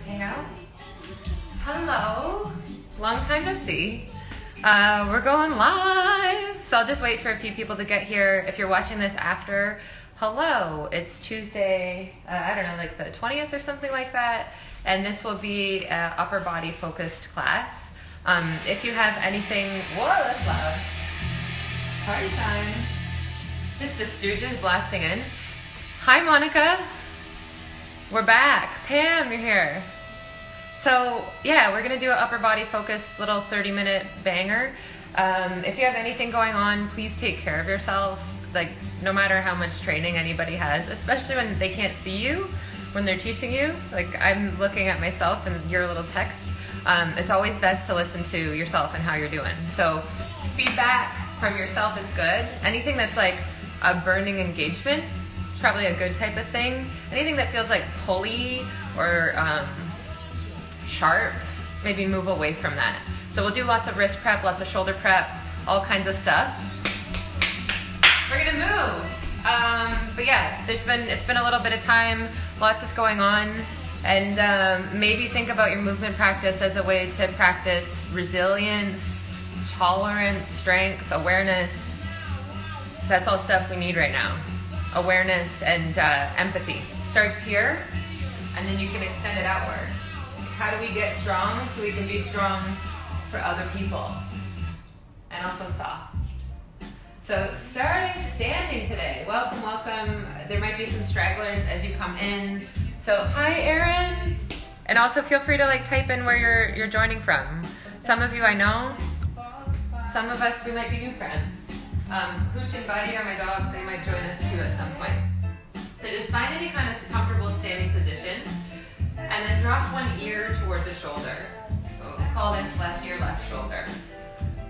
hang out. Hello. Long time no see. We're going live. So I'll just wait for a few people to get here. If you're watching this after, hello. It's Tuesday, I don't know, like the 20th or something like that. And this will be an upper body focused class. If you have anything, whoa, that's loud. Party time. Just the Stooges blasting in. Hi, Monica. We're back. Pam, you're here. So, yeah, we're going to do an upper body focused little 30-minute banger. If you have anything going on, please take care of yourself. Like, no matter how much training anybody has, especially when they can't see you, when they're teaching you. Like, I'm looking at myself and your little text. It's always best to listen to yourself and how you're doing. So, feedback from yourself is good. Anything that's like a burning engagement, it's probably a good type of thing. Anything that feels like pulley or sharp, maybe move away from that. So we'll do lots of wrist prep, lots of shoulder prep, all kinds of stuff. We're gonna move. But yeah, it's been a little bit of time, lots is going on, and maybe think about your movement practice as a way to practice resilience, tolerance, strength, awareness. So that's all stuff we need right now. Awareness and empathy. Starts here, and then you can extend it outward. How do we get strong so we can be strong for other people? And also soft. So starting standing today. Welcome, welcome. There might be some stragglers as you come in. So hi, Erin. And also feel free to type in where you're joining from. Some of you I know. Some of us, we might be new friends. Hooch and Buddy are my dogs. They might join us too at some point. So just find any kind of comfortable standing position and then drop one ear towards a shoulder. So we'll call this left ear, left shoulder.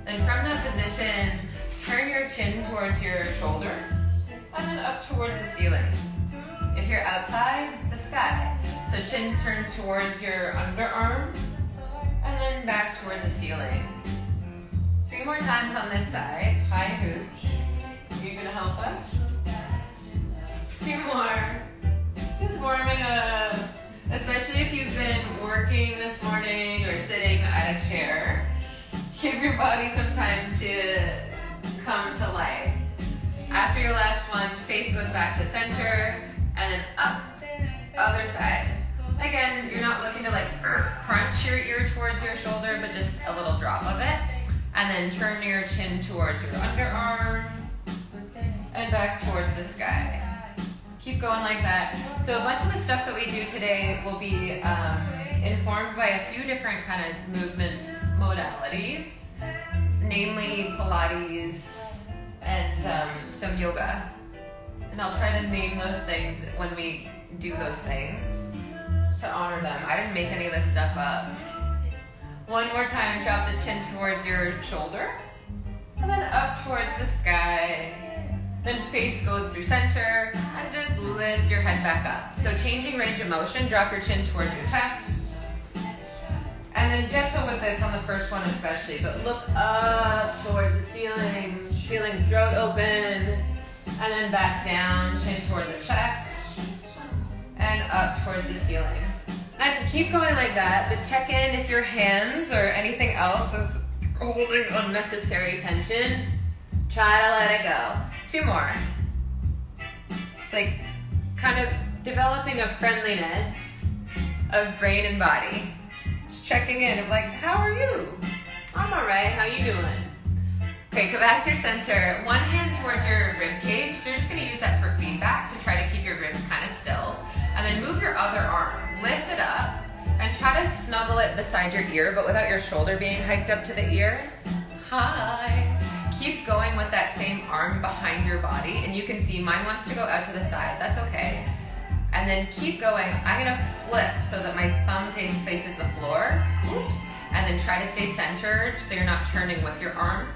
Then from that position, turn your chin towards your shoulder and then up towards the ceiling. If you're outside, the sky. So chin turns towards your underarm and then back towards the ceiling. 3 more times on this side. Hi, Hooch. Are you gonna help us? 2 more. Just warming up. Especially if you've been working this morning or sitting at a chair. Give your body some time to come to life. After your last one, face goes back to center and then up. Other side. Again, you're not looking to crunch your ear towards your shoulder, but just a little drop of it. And then turn your chin towards your underarm and back towards the sky. Keep going like that. So a bunch of the stuff that we do today will be informed by a few different kind of movement modalities, namely Pilates and some yoga. And I'll try to name those things when we do those things to honor them. I didn't make any of this stuff up. One more time, drop the chin towards your shoulder, and then up towards the sky. Then face goes through center, and just lift your head back up. So changing range of motion, drop your chin towards your chest. And then gentle with this on the first one especially, but look up towards the ceiling, feeling throat open, and then back down, chin toward the chest, and up towards the ceiling. And keep going like that, but check in if your hands or anything else is holding unnecessary tension. Try to let it go. 2 more. It's like kind of developing a friendliness of brain and body. Just checking in of how are you? I'm alright, how you doing? Okay, go back to center. One hand towards your rib cage. So you're just gonna use that for feedback to try to keep your ribs kind of still. And then move your other arm. Lift it up and try to snuggle it beside your ear, but without your shoulder being hiked up to the ear. Hi. Keep going with that same arm behind your body, and you can see mine wants to go out to the side. That's okay. And then keep going. I'm gonna flip so that my thumb faces the floor. Oops. And then try to stay centered so you're not turning with your arm.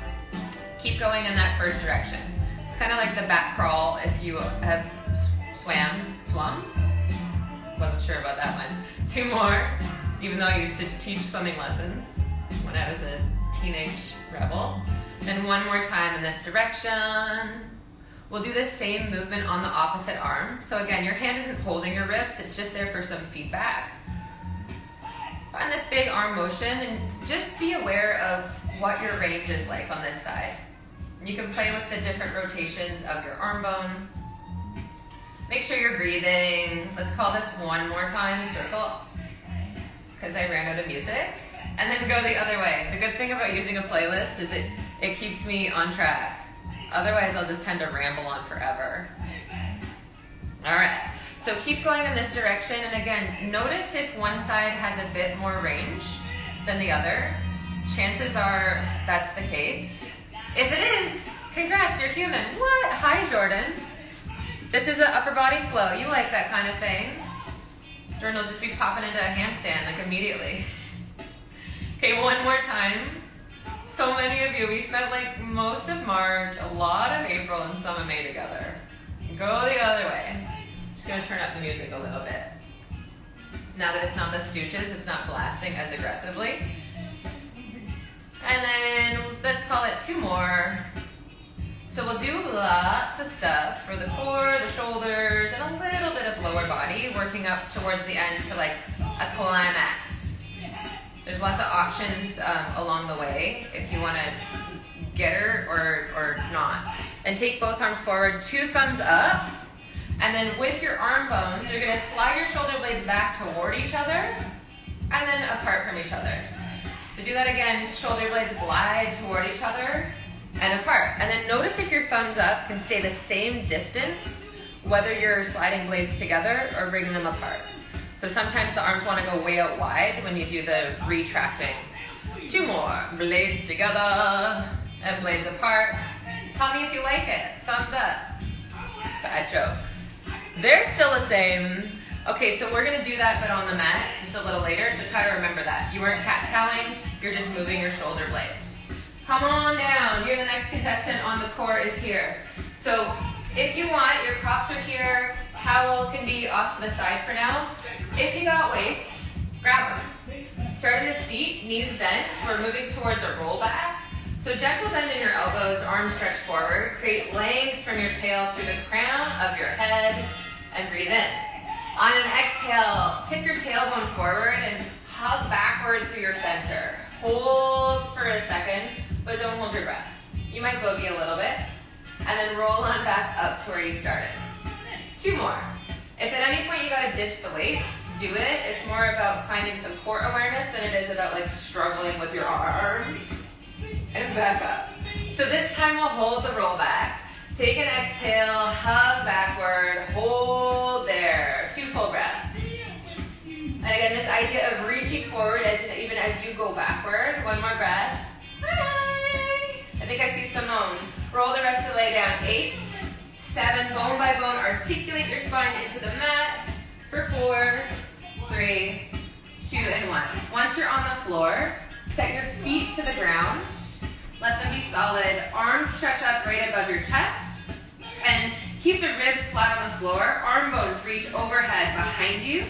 Keep going in that first direction. It's kind of like the back crawl if you have swum? Wasn't sure about that one. 2 more, even though I used to teach swimming lessons when I was a teenage rebel. And 1 more time in this direction. We'll do the same movement on the opposite arm. So again, your hand isn't holding your ribs, it's just there for some feedback. Find this big arm motion and just be aware of what your range is like on this side. You can play with the different rotations of your arm bone. Make sure you're breathing. Let's call this one more time, circle, because I ran out of music. And then go the other way. The good thing about using a playlist is it keeps me on track. Otherwise, I'll just tend to ramble on forever. All right, so keep going in this direction. And again, notice if one side has a bit more range than the other. Chances are that's the case. If it is, congrats, you're human. What? Hi, Jordan. This is an upper body flow. You like that kind of thing. Jordan will just be popping into a handstand like immediately. Okay, one more time. So many of you, we spent like most of March, a lot of April, and some of May together. Go the other way. Just gonna turn up the music a little bit. Now that it's not the Stooges, it's not blasting as aggressively. And then let's call it 2 more. So we'll do lots of stuff for the core, the shoulders, and a little bit of lower body, working up towards the end to like a climax. There's lots of options along the way if you want to get her or not. And take both arms forward, 2 thumbs up, and then with your arm bones, you're going to slide your shoulder blades back toward each other and then apart from each other. So do that again, shoulder blades glide toward each other and apart. And then notice if your thumbs up can stay the same distance, whether you're sliding blades together or bringing them apart. So sometimes the arms want to go way out wide when you do the retracting. 2 more, blades together and blades apart. Tell me if you like it, thumbs up. Bad jokes. They're still the same. Okay, so we're gonna do that but on the mat just a little later, so try to remember that. You weren't cat-cowling, you're just moving your shoulder blades. Come on down, you're the next contestant on the core is here. So if you want, your props are here, towel can be off to the side for now. If you got weights, grab them. Start in a seat, knees bent, we're moving towards a roll back. So gentle bend in your elbows, arms stretched forward. Create length from your tail through the crown of your head and breathe in. On an exhale, tip your tailbone forward and hug backward through your center. Hold for a second, but don't hold your breath. You might bogey a little bit. And then roll on back up to where you started. 2 more. If at any point you gotta ditch the weights, do it. It's more about finding some core awareness than it is about like struggling with your arms. And back up. So this time we'll hold the roll back. Take an exhale, hug backward, hold there. 2 full breaths. And again, this idea of reaching forward even as you go backward. 1 more breath. Hi. I think I see Simone. Roll the rest of the leg down. 8, 7, bone by bone, articulate your spine into the mat for 4, 3, 2, and 1. Once you're on the floor, set your feet to the ground. Let them be solid. Arms stretch up right above your chest. And keep the ribs flat on the floor. Arm bones reach overhead behind you.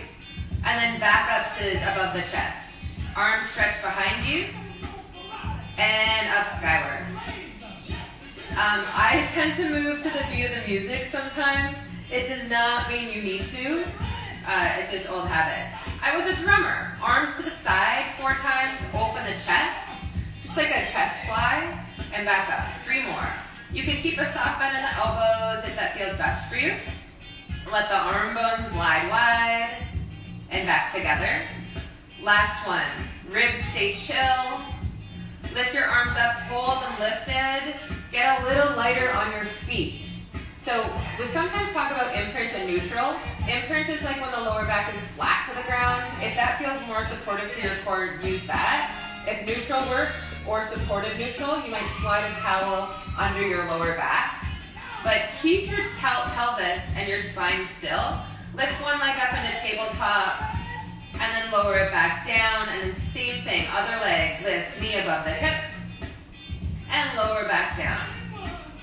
And then back up to above the chest. Arms stretch behind you. And up skyward. I tend to move to the beat of the music sometimes. It does not mean you need to. It's just old habits. I was a drummer. Arms to the side 4 times. Open the chest. Just like a chest fly, and back up. 3 more. You can keep a soft bend in the elbows if that feels best for you. Let the arm bones glide wide, and back together. Last one. Ribs stay chill. Lift your arms up, hold them lifted. Get a little lighter on your feet. So we sometimes talk about imprint and neutral. Imprint is like when the lower back is flat to the ground. If that feels more supportive to your core, use that. If neutral works, or supported neutral, you might slide a towel under your lower back. But keep your pelvis and your spine still. Lift one leg up into tabletop, and then lower it back down, and then same thing, other leg lifts, knee above the hip, and lower back down.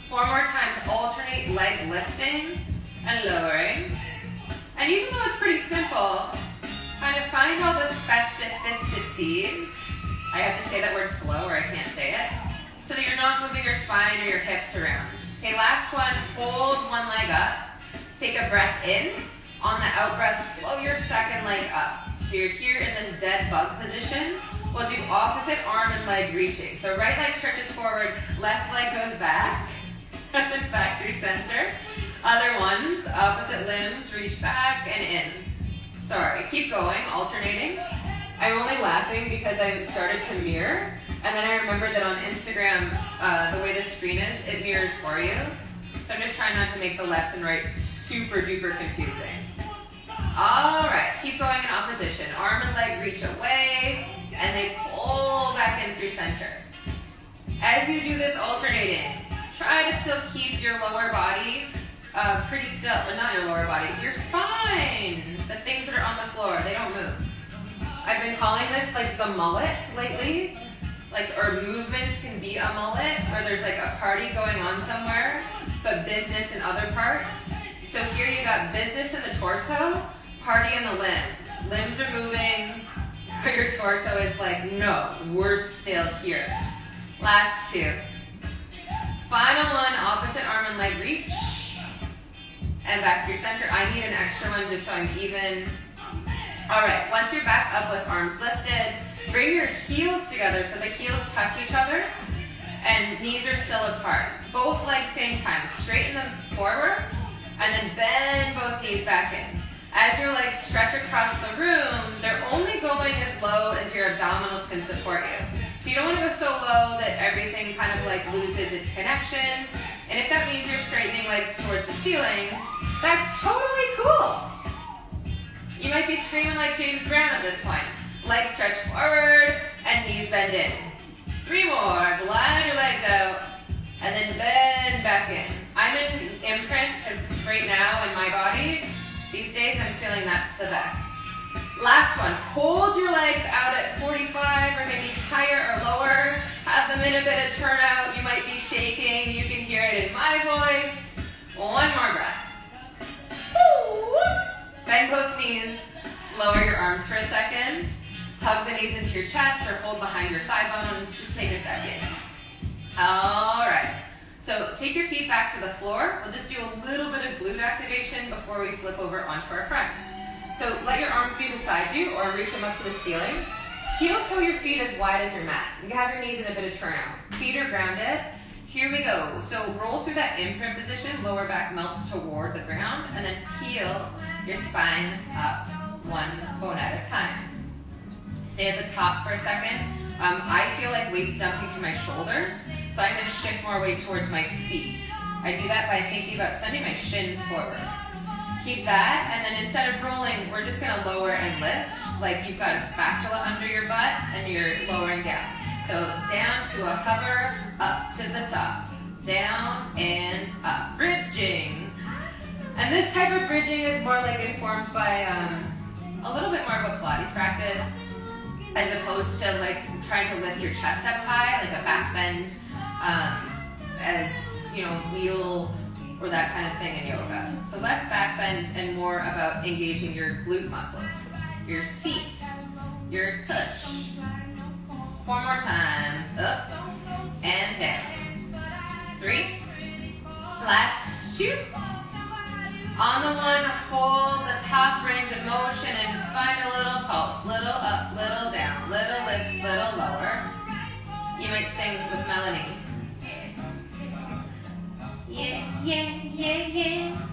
4 more times, alternate leg lifting and lowering. And even though it's pretty simple, kind of find all the specificities. I have to say that word slow or I can't say it. So that you're not moving your spine or your hips around. Okay, last one, hold one leg up. Take a breath in. On the out breath, flow your second leg up. So you're here in this dead bug position. We'll do opposite arm and leg reaching. So right leg stretches forward, left leg goes back, back through center. Other ones, opposite limbs, reach back and in. Sorry, keep going, alternating. I'm only laughing because I started to mirror, and then I remembered that on Instagram, the way the screen is, it mirrors for you. So I'm just trying not to make the left and right super duper confusing. All right, keep going in opposition. Arm and leg reach away, and they pull back in through center. As you do this alternating, try to still keep your lower body pretty still, but not your lower body, your spine. The things that are on the floor, they don't move. I've been calling this like the mullet lately, or movements can be a mullet, or there's like a party going on somewhere, but business in other parts. So here you got business in the torso, party in the limbs. Limbs are moving, but your torso is like, no, we're still here. Last two. Final one, opposite arm and leg reach. And back to your center. I need an extra one just so I'm even. All right, once you're back up with arms lifted, bring your heels together so the heels touch each other and knees are still apart. Both legs same time. Straighten them forward and then bend both knees back in. As your legs stretch across the room, they're only going as low as your abdominals can support you. So you don't want to go so low that everything kind of like loses its connection. And if that means you're straightening legs towards the ceiling, that's totally cool. You might be screaming like James Brown at this point. Legs stretch forward and knees bend in. 3 more, glide your legs out and then bend back in. I'm in imprint because right now in my body, these days I'm feeling that's the best. Last one, hold your legs out at 45 or maybe higher or lower. Have them in a bit of turnout. You might be shaking. You can hear it in my voice. One more breath. Bend both knees. Lower your arms for a second. Hug the knees into your chest or hold behind your thigh bones. Just take a second. All right. So take your feet back to the floor. We'll just do a little bit of glute activation before we flip over onto our fronts. So let your arms be beside you or reach them up to the ceiling. Heel toe your feet as wide as your mat. You can have your knees in a bit of turnout. Feet are grounded. Here we go. So roll through that imprint position. Lower back melts toward the ground. And then heel your spine up one bone at a time. Stay at the top for a second. I feel like weight's dumping to my shoulders. So I'm going to shift more weight towards my feet. I do that by thinking about sending my shins forward. Keep that, and then instead of rolling, we're just gonna lower and lift, like you've got a spatula under your butt and you're lowering down. So down to a hover, up to the top, down and up, bridging. And this type of bridging is more like informed by a little bit more of a Pilates practice, as opposed to like trying to lift your chest up high, like a back bend, as you know, wheel or that kind of thing in yoga. So less back bend and more about engaging your glute muscles, your seat, your tush. 4 more times, up and down. 3, last 2. On the 1, hold the top range of motion and find a little pulse, little up, little down, little lift, little lower. You might sing with Melanie. Yeah, yeah, yeah, yeah.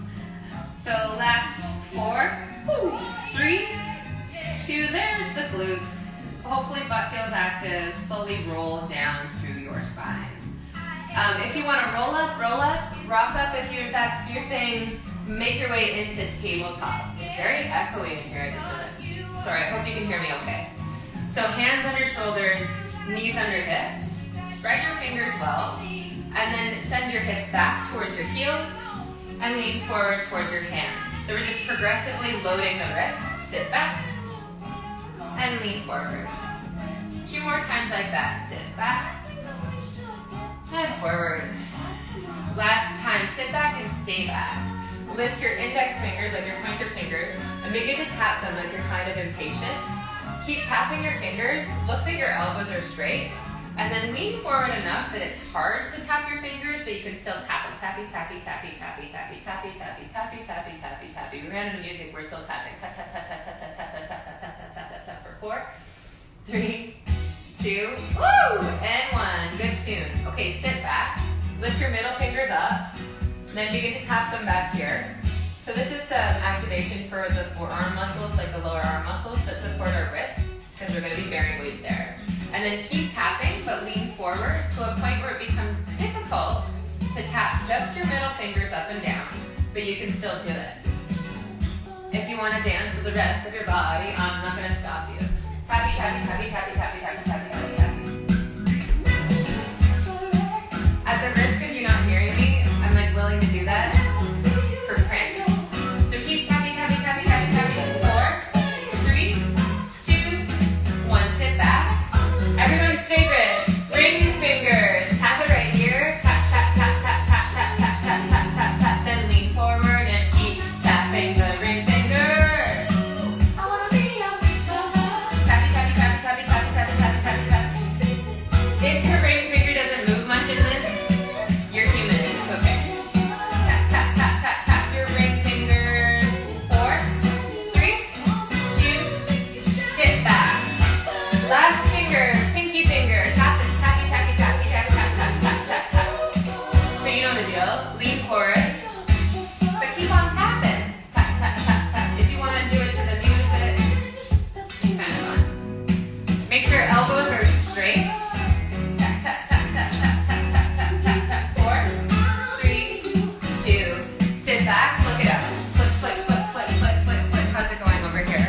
So last 4, 3, 2, there's the glutes. Hopefully butt feels active. Slowly roll down through your spine. If you want to roll up, rock up if that's your thing. Make your way into tabletop. It's very echoey in here, I just noticed. Sorry, I hope you can hear me okay. So hands under shoulders, knees under hips. Spread your fingers well. And then send your hips back towards your heels and lean forward towards your hands. So we're just progressively loading the wrists. Sit back and lean forward. 2 more times like that. Sit back and forward. Last time, sit back and stay back. Lift your index fingers like your pointer fingers and begin to tap them like you're kind of impatient. Keep tapping your fingers. Look that your elbows are straight. And then lean forward enough that it's hard to tap your fingers, but you can still tap them. Tappy, tappy, tappy, tappy, tappy, tappy, tappy, tappy, tappy, tappy, tappy. We ran into music, we're still tapping. Tap, tap, tap, tap, tap, tap, tap, tap, tap, tap, tap, tap, 4, 3, 2, woo! And 1. Good tune. Okay, sit back. Lift your middle fingers up. And then begin to tap them back here. So this is some activation for the forearm muscles, like the lower arm muscles that support our wrists, because we're going to be bearing weight there. And then keep tapping, but lean forward to a point where it becomes difficult to tap just your middle fingers up and down, but you can still do it. If you want to dance with the rest of your body, I'm not going to stop you. Tappy, tappy, tappy, tappy, tappy, tappy, tappy, tappy, tappy. At the risk of you not hearing me, I'm like willing to do that for pranks. So keep tappy, tappy, tappy, tappy, tappy. 4, 3, 2, 1. Sit back. Everyone's favorite, ring finger. Tap it right here. Tap, tap, tap, tap, tap, tap, tap, tap, tap, tap, tap. Then lean forward and keep tapping the ring finger. I wanna be a tappy, tappy, tappy, tappy, tappy, tappy, tappy, tappy, tappy. If your ring finger doesn't move much in this, you're human. It's okay. Tap, tap, tap, tap, tap your ring fingers. 4, 3, 2, sit back. Last finger, pinky finger, tap it, tappy, tappy, tappy, tap, tap, tap, tap, tap, tap. So you know the deal. Lean forward, but keep on tapping. Tap, tap, tap, tap. If you want to do it to the music, it's kind of fun. Make sure your elbows are straight. Tap, tap, tap, tap, tap, tap, tap, tap, tap, tap. 4, 3, 2, sit back, look it up. Flick, flick, flick, flick, flick, flick, flick. How's it going over here?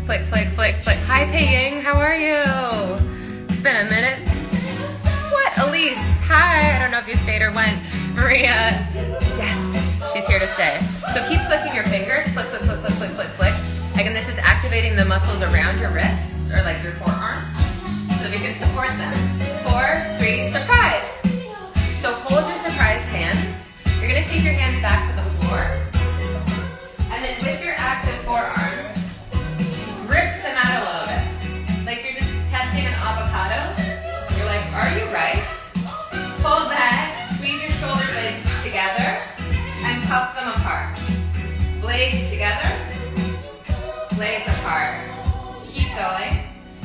Flick, flick, flick, flick. Hi, Paying. How are you? It's been a minute. What? Elise. Hi. I don't know if you stayed or went. Maria. Yes. She's here to stay. So keep flicking your fingers. Flick, flick, flick, flick, flick, flick, flick. Again, this is activating the muscles around your wrists or like your forearms so we can support them. 4, 3, surprise. So hold your surprised hands. You're going to take your hands back to the floor. And then with your active forearms, rip them out a little bit. Like you're just testing an avocado. You're like, are you right? Hold back, squeeze your shoulder blades together, and puff them apart. Blades together, blades apart. Keep going.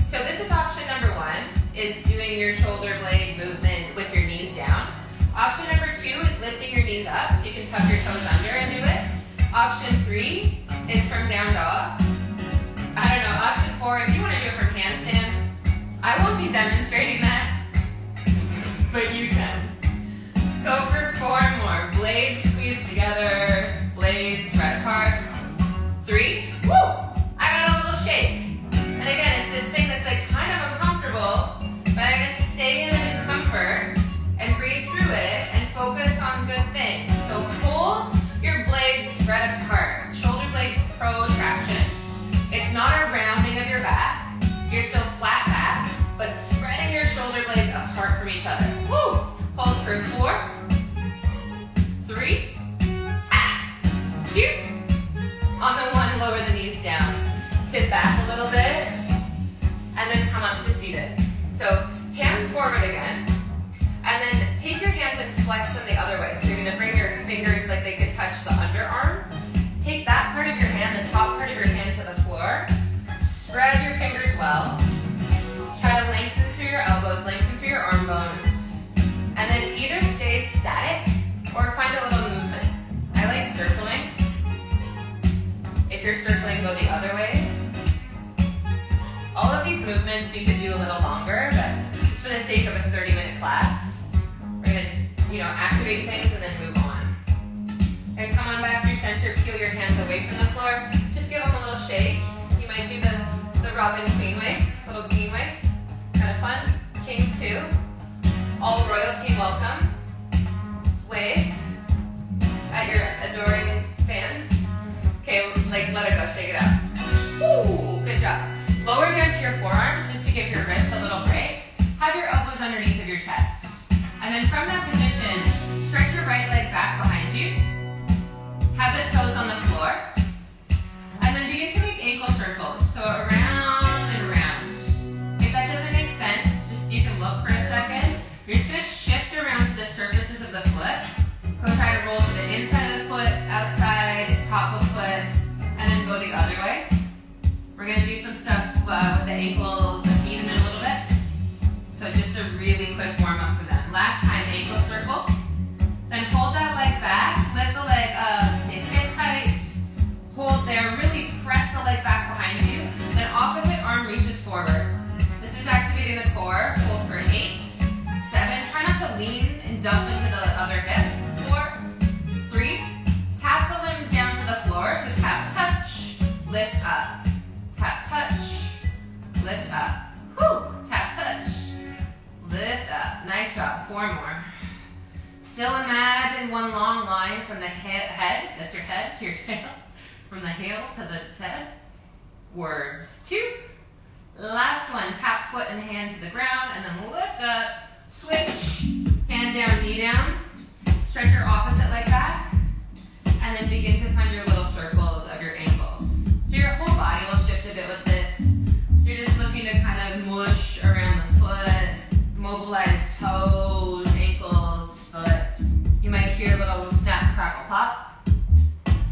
So this is option number 1, is doing your shoulder blade movement with your knees down. Option number 2 is lifting your knees up so you can tuck your toes under and do it. Option 3 is from down dog. I don't know, option 4, if you want to do it from handstand, I won't be demonstrating that, but you can. Go for 4 more. Blades squeeze together, blades spread apart. 3, woo! I got a little shake. And again, it's this thing that's like kind of uncomfortable, but I gotta stay in the discomfort and breathe through it and focus on good things. So hold your blades spread apart. Shoulder blade protraction. It's not a rounding of your back. You're still flat back, but spreading your shoulder blades apart from each other. Woo! Hold for 4, 3, 2. On the 1, lower the knees down. Sit back a little bit, and then come up to seated. So hands forward again, and then take your hands and flex them the other way. So you're gonna bring your fingers like they could touch the underarm. Take that part of your hand, the top part of your hand to the floor. Spread your fingers well. Try to lengthen through your elbows, lengthen through your arm bones. And then either stay static or find a little movement. I like circling. If you're circling, go the other way. All of these movements you could do a little longer, but just for the sake of a 30-minute class, we're gonna, activate things and then move on. And come on back through center, peel your hands away from the floor. Just give them a little shake. You might do the Robin Queen wave, little bean wave. Kind of fun. Kings too. All royalty welcome. Wave at your adoring fans. Okay, let it go, shake it out. Woo, good job. Lower down to your forearms just to give your wrists a little break. Have your elbows underneath of your chest. And then from that position, stretch your right leg back behind you. Have the toes on the floor. And then begin to make ankle circles. So around and around. If that doesn't make sense, you can look for a second. You're just going to shift around to the surfaces of the foot. Go try to roll to the inside of the foot, outside, top of foot, and then go the other way. We're going to do some stuff with the ankle ankles, the feet in a little bit. So just a really quick warm up for them. Last time, ankle circle. Then hold that leg back, lift the leg up, stay hip tight. Hold there, really press the leg back behind you. Then opposite arm reaches forward. This is activating the core. Hold for 8, 7. Try not to lean and dump into the other hip. 4, 3. Tap the limbs down to the floor. So tap, touch, lift up. Tap, touch, lift up. Whew. Tap, touch, lift up. Nice job. 4 more. Still imagine one long line from the head, that's your head, to your tail. From the heel to the head. Words. 2. Last one. Tap foot and hand to the ground and then lift up. Switch. Hand down, knee down. Stretch your opposite leg back. And then begin to find your little circles of your ankles. So your whole body will shift a bit with this. You're just looking to kind of mush around the foot, mobilize toes, ankles, foot. You might hear a little snap, crackle, pop.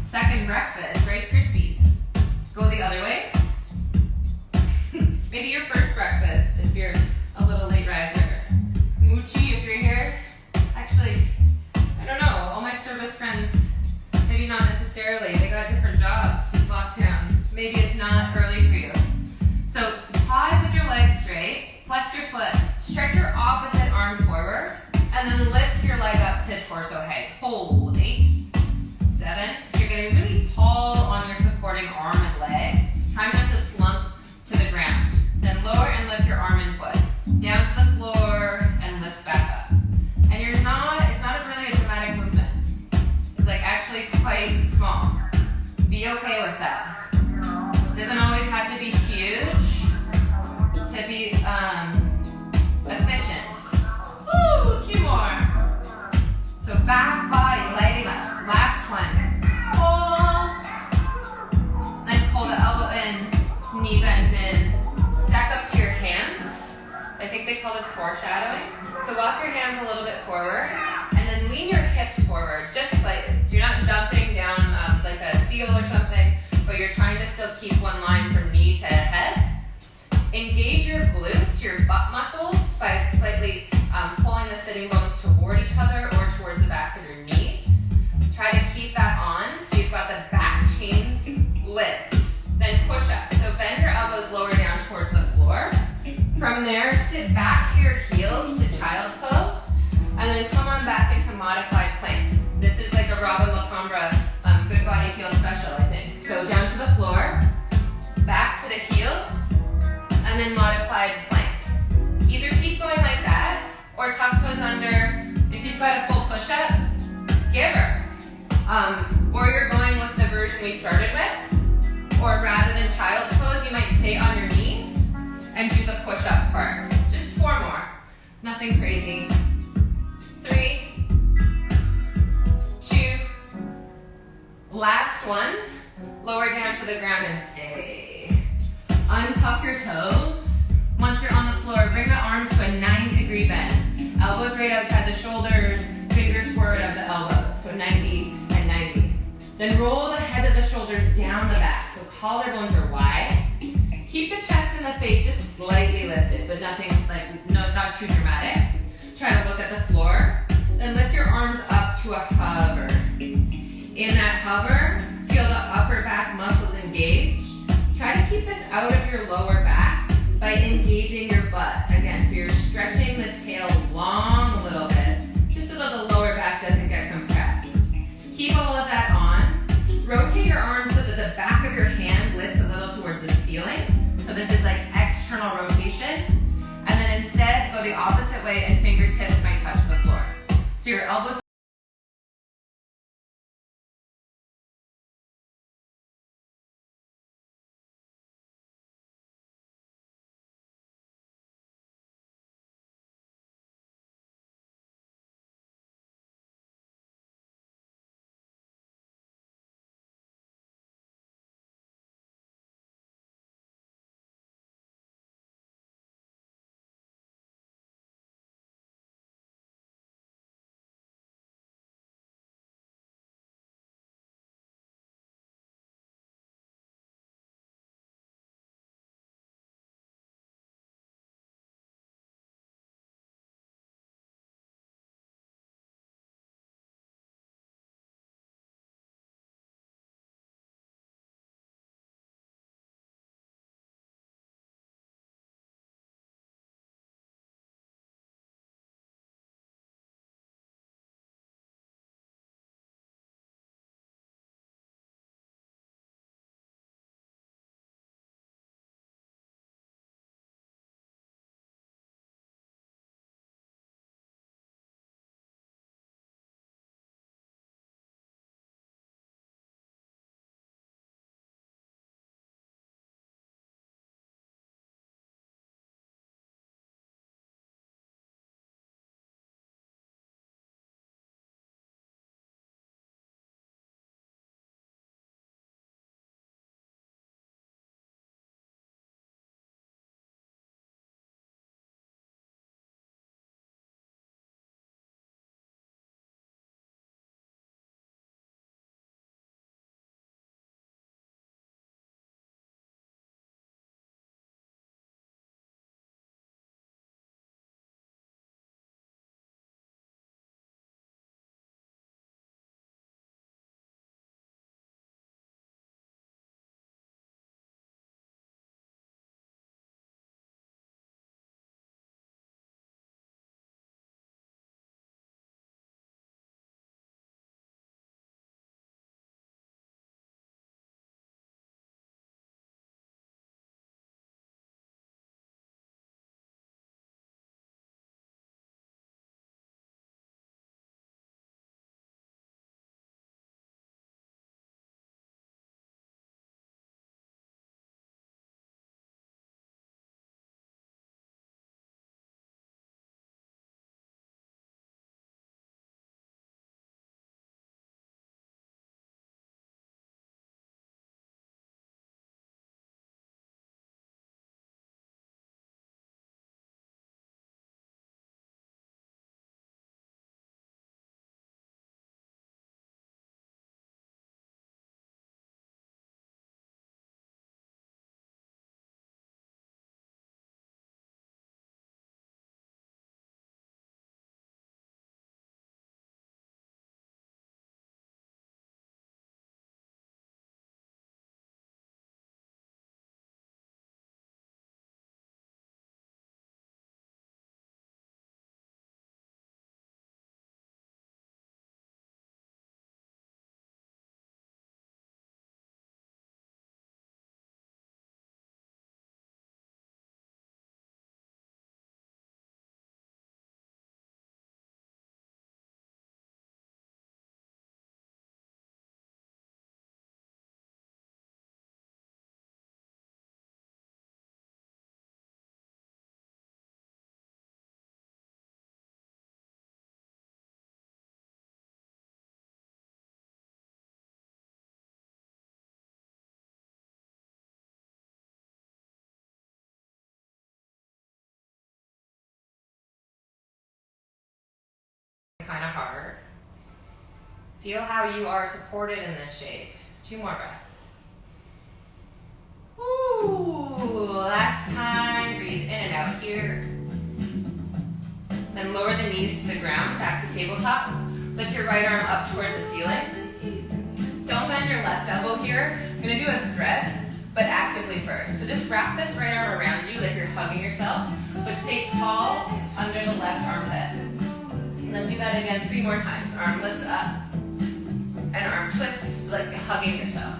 Second breakfast, Rice Krispies. Go the other way. Maybe your first breakfast if you're a little late riser. Moochie if you're here. Actually, I don't know. All my service friends, maybe not necessarily. They got different jobs this lockdown. Maybe it's not early for you. So pause with your legs straight. Flex your foot. Stretch your opposite arm forward. And then lift your leg up to torso height. Hold. 8, 7. So you're getting really tall on your supporting arm and leg. Trying not to slump to the ground. Then lower and lift your arm and foot. Down to the floor and lift back up. And it's not really a dramatic movement. It's like actually quite small. Be okay with that. Doesn't always have to be huge to be efficient. Woo! 2 more. So back body lighting up. Last one. Hold. Then pull the elbow in, knee bends in. Stack up to your hands. I think they call this foreshadowing. So walk your hands a little bit forward, and then lean your hips forward just slightly. So you're not dumping down like a seal or something, but you're trying to still keep one line from knee to head. Engage your glutes, your butt muscles, by slightly pulling the sitting bones toward each other or towards the backs of your knees. Try to keep that on so you've got the back chain lit. Then push up. So bend your elbows lower down towards the floor. From there, sit back to your heels to child's pose, and then come on back into modified plank. This is like a Robin LaCombra Good Body Feel Special, I think. So down to the floor, back to the heels, and then modified plank. Either keep going like that, or tuck toes under. If you've got a full push-up, give her. Or you're going with the version we started with, or rather than child's pose, you might stay on your knees and do the push-up part. Just 4 more. Nothing crazy. 3, 2, last one. Lower down to the ground and stay. Untuck your toes. Once you're on the floor, bring the arms to a 90-degree bend. Elbows right outside the shoulders, fingers forward of the elbows. So 90 and 90. Then roll the head of the shoulders down the back. So collarbones are wide. Keep the chest and the face just slightly lifted, but nothing like, not too dramatic. Try to look at the floor. Then lift your arms up to a hover. In that hover, feel the upper back muscles engaged. Try to keep this out of your lower back by engaging your butt. Again, so you're stretching the tail long a little bit, just so that the lower back doesn't get compressed. Keep all of that on. Rotate your arms so that the back of your hand lifts a little towards the ceiling. So this is like external rotation. And then instead, go the opposite way and fingertips might touch the floor. So your elbows kind of hard. Feel how you are supported in this shape. 2 more breaths. Ooh, last time. Breathe in and out here. Then lower the knees to the ground, back to tabletop. Lift your right arm up towards the ceiling. Don't bend your left elbow here. You're gonna do a thread, but actively first. So just wrap this right arm around you like you're hugging yourself, but stay tall under the left armpit. And then do that again 3 more times. Arm lifts up, and arm twists like you're hugging yourself.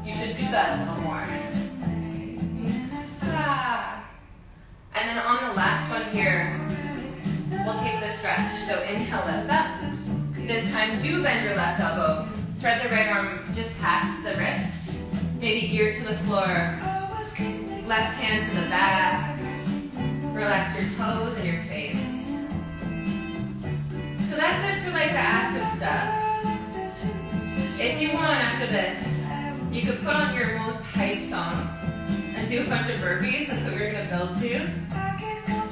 You should do that a little more. And then on the last one here, we'll take the stretch. So inhale, lift up. This time, do bend your left elbow. Thread the right arm just past the wrist. Maybe gear to the floor. Left hand to the back. Relax your toes and your face. So that's it for like the active stuff. If you want after this, you could put on your most hype song and do a bunch of burpees. That's what we're going to build to.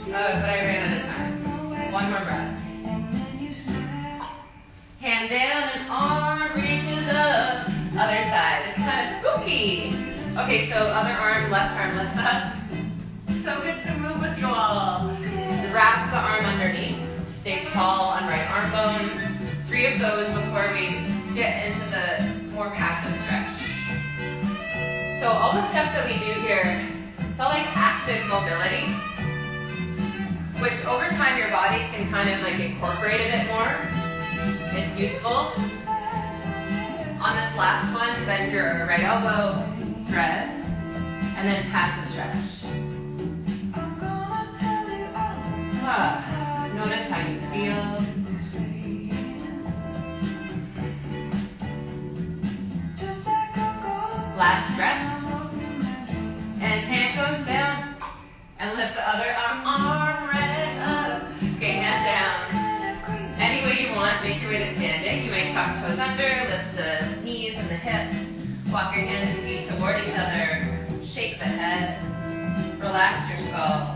But I ran out of time. 1 more breath. Hand down and arm reaches up. Other side. It's kind of spooky. Okay, so other arm, left arm lifts up. So good to move with you all. Wrap the arm underneath. Stay tall on right arm bone. 3 of those before we get into the more passive stretch. So all the stuff that we do here, it's all like active mobility, which over time your body can kind of like incorporate a bit more. It's useful. On this last one, bend your right elbow, thread, and then passive stretch. Notice how you feel. Last breath. And hand goes down. And lift the other arm right up. Okay, hand down. Any way you want, make your way to standing. You may tuck toes under, lift the knees and the hips. Walk your hands and feet toward each other. Shake the head. Relax your skull.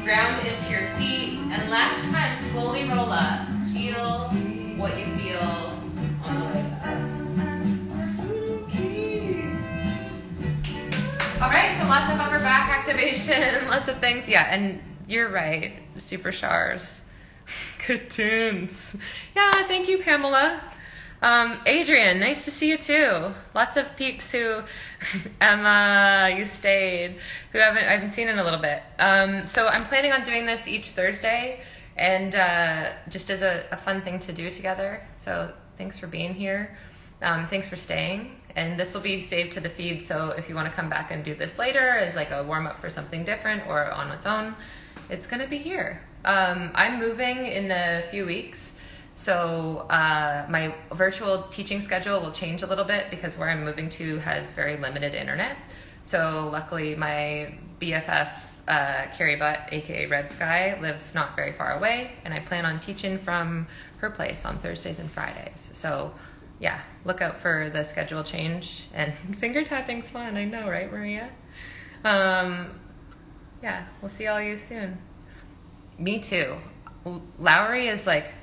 Ground into your feet. And last time, slowly roll up. Feel what you feel on the way up. All right, so lots of upper back activation, lots of things. Yeah, and you're right, super showers. Good tunes. Yeah, thank you, Pamela. Adrian, nice to see you too. Lots of peeps who, Emma, you stayed, who I haven't seen in a little bit. So I'm planning on doing this each Thursday, and just as a fun thing to do together. So thanks for being here. Thanks for staying. And this will be saved to the feed, so if you want to come back and do this later as like a warm-up for something different or on its own, it's going to be here. I'm moving in a few weeks, so my virtual teaching schedule will change a little bit because where I'm moving to has very limited internet. So luckily my BFF, Carrie Butt, aka Red Sky, lives not very far away, and I plan on teaching from her place on Thursdays and Fridays. So yeah, look out for the schedule change. And finger tapping's fun, I know, right, Maria? Yeah, we'll see all you soon. Me too. Lowry is like,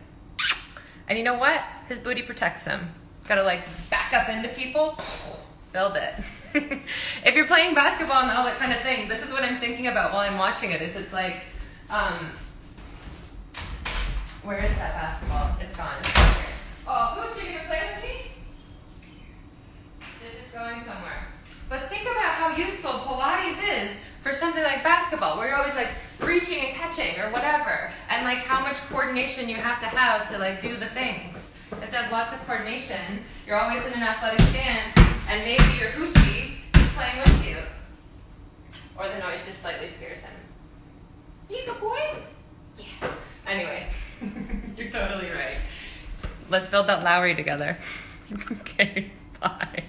and you know what? His booty protects him. Gotta like back up into people, build it. If you're playing basketball and all that kind of thing, this is what I'm thinking about while I'm watching it, is it's like, where is that basketball? It's gone. It's right here. Oh, Pooch, you gonna play with me? This is going somewhere. But think about how useful Pilates is for something like basketball, where you're always like reaching and catching or whatever, and like how much coordination you have to like do the things. You have to have lots of coordination. You're always in an athletic stance, and maybe your hoochie is playing with you. Or the noise just slightly scares him. You good boy? Yeah. Anyway, you're totally right. Let's build that Lowry together. Okay, bye.